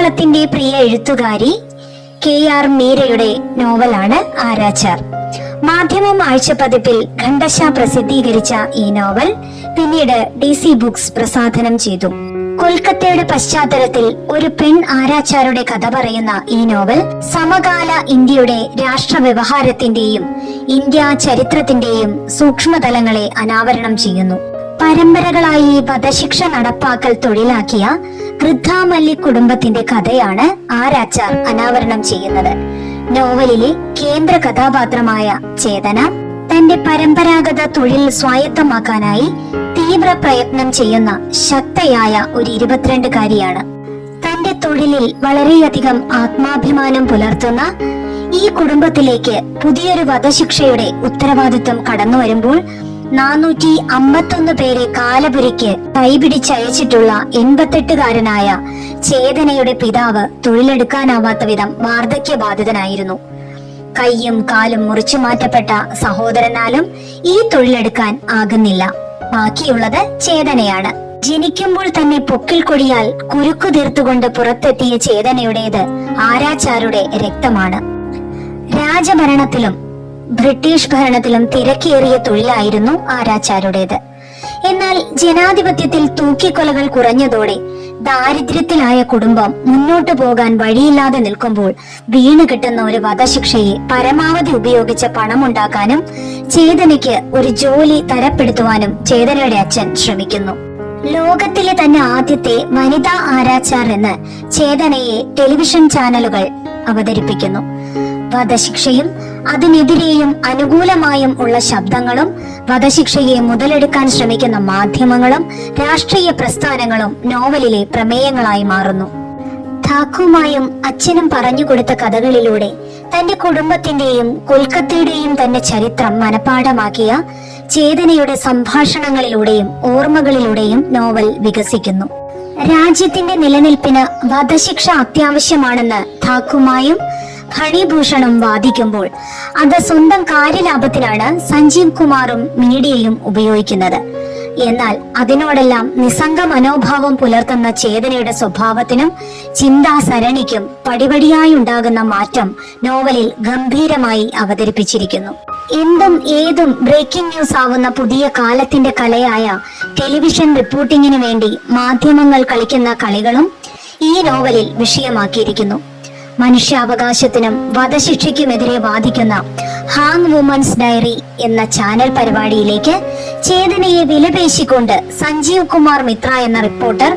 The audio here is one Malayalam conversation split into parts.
മലയാളത്തിന്റെ പ്രിയ എഴുത്തുകാരി KR മീരയുടെ നോവലാണ് ആരാച്ചാർ. മാധ്യമം ആഴ്ചപ്പതിപ്പിൽ ഖണ്ഡശ പ്രസിദ്ധീകരിച്ച ഈ നോവൽ പിന്നീട് DC ബുക്സ് പ്രസാധനം ചെയ്തു. കൊൽക്കത്തയുടെ പശ്ചാത്തലത്തിൽ ഒരു പെൺ ആരാച്ചാരുടെ കഥ പറയുന്ന ഈ നോവൽ സമകാല ഇന്ത്യയുടെ രാഷ്ട്ര വ്യവഹാരത്തിന്റെയും ഇന്ത്യ ചരിത്രത്തിന്റെയും സൂക്ഷ്മതലങ്ങളെ അനാവരണം ചെയ്യുന്നു. പരമ്പരകളായി വധശിക്ഷ നടപ്പാക്കൽ തൊഴിലാക്കിയ വൃദ്ധാമല്ലി കുടുംബത്തിന്റെ കഥയാണ് ആരാച്ചാർ അനാവരണം ചെയ്യുന്നത്. നോവലിലെ കേന്ദ്ര കഥാപാത്രമായ ചേതന തന്റെ പരമ്പരാഗത തൊഴിൽ സ്വായത്തമാക്കാനായി തീവ്ര പ്രയത്നം ചെയ്യുന്ന ശക്തയായ ഒരു 22-കാരിയാണ്. തന്റെ തൊഴിലിൽ വളരെയധികം ആത്മാഭിമാനം പുലർത്തുന്ന ഈ കുടുംബത്തിലേക്ക് പുതിയൊരു വധശിക്ഷയുടെ ഉത്തരവാദിത്വം കടന്നു വരുമ്പോൾ 451 പേരെ കാലപുരിക്ക് കൈപിടിച്ചയച്ചിട്ടുള്ള 88-കാരനായ ചേതനയുടെ പിതാവ് തൊഴിലെടുക്കാനാവാത്ത വിധം വാർദ്ധക്യബാധിതനായിരുന്നു. കൈയും കാലും മുറിച്ചു മാറ്റപ്പെട്ട സഹോദരനാലും ഈ തൊഴിലെടുക്കാൻ ആകുന്നില്ല. ബാക്കിയുള്ളത് ചേതനയാണ്. ജനിക്കുമ്പോൾ തന്നെ പൊക്കിൽ കൊടിയാൽ കുരുക്കു തീർത്തുകൊണ്ട് പുറത്തെത്തിയ ചേതനയുടേത് ആരാച്ചാരുടെ രക്തമാണ്. രാജഭരണത്തിലും ബ്രിട്ടീഷ് ഭരണത്തിലും തിരക്കേറിയ തൊഴിലായിരുന്നു ആരാച്ചാരുടേത്. എന്നാൽ ജനാധിപത്യത്തിൽ തൂക്കിക്കൊലകൾ കുറഞ്ഞതോടെ ദാരിദ്ര്യത്തിലായ കുടുംബം മുന്നോട്ടു പോകാൻ വഴിയില്ലാതെ നിൽക്കുമ്പോൾ വീണ് കിട്ടുന്ന ഒരു വധശിക്ഷയെ പരമാവധി ഉപയോഗിച്ച് പണമുണ്ടാക്കാനും ചേതനയ്ക്ക് ഒരു ജോലി തരപ്പെടുത്തുവാനും ചേതനയുടെ അച്ഛൻ ശ്രമിക്കുന്നു. ലോകത്തിലെ തന്നെ ആദ്യത്തെ വനിതാ ആരാച്ചാർ എന്ന് ചേതനയെ ടെലിവിഷൻ ചാനലുകൾ അവതരിപ്പിക്കുന്നു. വധശിക്ഷയും അതിനെതിരെയും അനുകൂലമായും ഉള്ള ശബ്ദങ്ങളും വധശിക്ഷയെ മുതലെടുക്കാൻ ശ്രമിക്കുന്ന മാധ്യമങ്ങളും രാഷ്ട്രീയ പ്രസ്ഥാനങ്ങളും നോവലിലെ പ്രമേയങ്ങളായി മാറുന്നു. ഠാക്കുമായും അച്ഛനും പറഞ്ഞുകൊടുത്ത കഥകളിലൂടെ തന്റെ കുടുംബത്തിന്റെയും കൊൽക്കത്തയുടെയും തന്നെ ചരിത്രം മനഃപാഠമാക്കിയ ചേതനയുടെ സംഭാഷണങ്ങളിലൂടെയും ഓർമ്മകളിലൂടെയും നോവൽ വികസിക്കുന്നു. രാജ്യത്തിന്റെ നിലനിൽപ്പിന് വധശിക്ഷ അത്യാവശ്യമാണെന്ന് ഠാക്കുമായും ഫണിഭൂഷണും വാദിക്കുമ്പോൾ അത് സ്വന്തം കാര്യലാഭത്തിനാണ് സഞ്ജീവ് കുമാറും മീഡിയയും ഉപയോഗിക്കുന്നത്. എന്നാൽ അതിനോടെല്ലാം നിസ്സംഗ മനോഭാവം പുലർത്തുന്ന ചേതനയുടെ സ്വഭാവത്തിനും ചിന്താസരണിക്കും പടിപടിയായി ഉണ്ടാകുന്ന മാറ്റം നോവലിൽ ഗംഭീരമായി അവതരിപ്പിച്ചിരിക്കുന്നു. എന്തും ഏതും ബ്രേക്കിംഗ് ന്യൂസ് ആവുന്ന പുതിയ കാലത്തിന്റെ കലയായ ടെലിവിഷൻ റിപ്പോർട്ടിങ്ങിന് വേണ്ടി മാധ്യമങ്ങൾ കളിക്കുന്ന കളികളും ഈ നോവലിൽ വിഷയമാക്കിയിരിക്കുന്നു. മനുഷ്യാവകാശത്തിനും വധശിക്ഷയ്ക്കുമെതിരെ വാദിക്കുന്ന ഹാങ് വുമൻസ് ഡയറി എന്ന ചാനൽ പരിപാടിയിലേക്ക് ചേതനയെ വിലപേശിക്കൊണ്ട് സഞ്ജീവ് കുമാർ മിത്ര എന്ന റിപ്പോർട്ടർ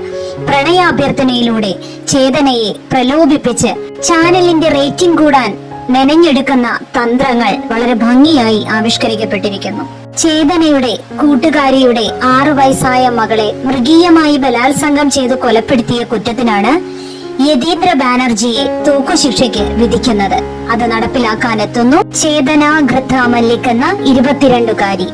പ്രണയാഭ്യർത്ഥനയിലൂടെ ചേതനയെ പ്രലോഭിപ്പിച്ച് ചാനലിന്റെ റേറ്റിംഗ് കൂടാൻ മെനഞ്ഞെടുക്കുന്ന തന്ത്രങ്ങൾ വളരെ ഭംഗിയായി ആവിഷ്കരിക്കപ്പെട്ടിരിക്കുന്നു. ചേതനയുടെ കൂട്ടുകാരിയുടെ 6 വയസ്സായ മകളെ മൃഗീയമായി ബലാത്സംഗം ചെയ്ത് കൊലപ്പെടുത്തിയ കുറ്റത്തിനാണ് യതീന്ദ്ര ബാനർജിയെ തൂക്കുശിക്ഷയ്ക്ക് വിധിക്കുന്നത്. അത് നടപ്പിലാക്കാനെത്തുന്നു ചേതന ഘൃത്താമല്ലിക് എന്ന 22-കാരി.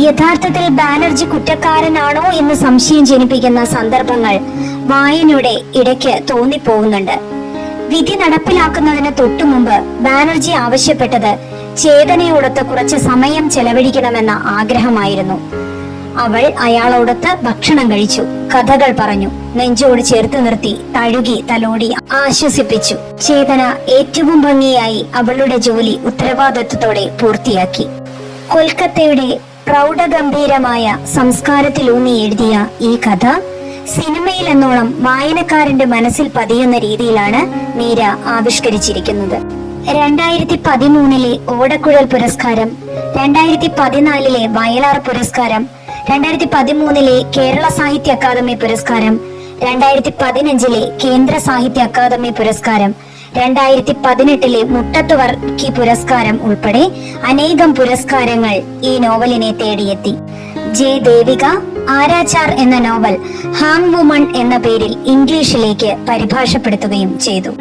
യഥാർത്ഥത്തിൽ ബാനർജി കുറ്റക്കാരനാണോ എന്ന് സംശയം ജനിപ്പിക്കുന്ന സന്ദർഭങ്ങൾ വായനയുടെ ഇടയ്ക്ക് തോന്നിപ്പോകുന്നുണ്ട്. വിധി നടപ്പിലാക്കുന്നതിന് തൊട്ടു മുമ്പ് ബാനർജി ആവശ്യപ്പെട്ടത് ചേതനയോടൊത്ത് കുറച്ച് സമയം ചെലവഴിക്കണമെന്ന ആഗ്രഹമായിരുന്നു. അവൾ അയാളോടൊത്ത് ഭക്ഷണം കഴിച്ചു, കഥകൾ പറഞ്ഞു, നെഞ്ചോട് ചേർത്ത് നിർത്തി തഴുകി തലോടി ആശ്വസിപ്പിച്ചു. ചേതന ഏറ്റവും ഭംഗിയായി അവളുടെ ജോലി ഉത്തരവാദിത്വത്തോടെ പൂർത്തിയാക്കി. കൊൽക്കത്തയുടെ പ്രൗഢഗംഭീരമായ സംസ്കാരത്തിലൂന്നി എഴുതിയ ഈ കഥ സിനിമയിൽ എന്നോണം വായനക്കാരന്റെ മനസ്സിൽ പതിയുന്ന രീതിയിലാണ് മീര ആവിഷ്കരിച്ചിരിക്കുന്നത്. 2013 ഓടക്കുഴൽ പുരസ്കാരം, 2014 വയലാർ പുരസ്കാരം, 2013 കേരള സാഹിത്യ അക്കാദമി പുരസ്കാരം, 2015 കേന്ദ്ര സാഹിത്യ അക്കാദമി പുരസ്കാരം, 2018 മുട്ടത്ത് വർക്കി പുരസ്കാരം ഉൾപ്പെടെ അനേകം പുരസ്കാരങ്ങൾ ഈ നോവലിനെ തേടിയെത്തി. ദേവിക ആരാച്ചാർ എന്ന നോവൽ ഹാങ് വുമൺ എന്ന പേരിൽ ഇംഗ്ലീഷിലേക്ക് പരിഭാഷപ്പെടുത്തുകയും ചെയ്തു.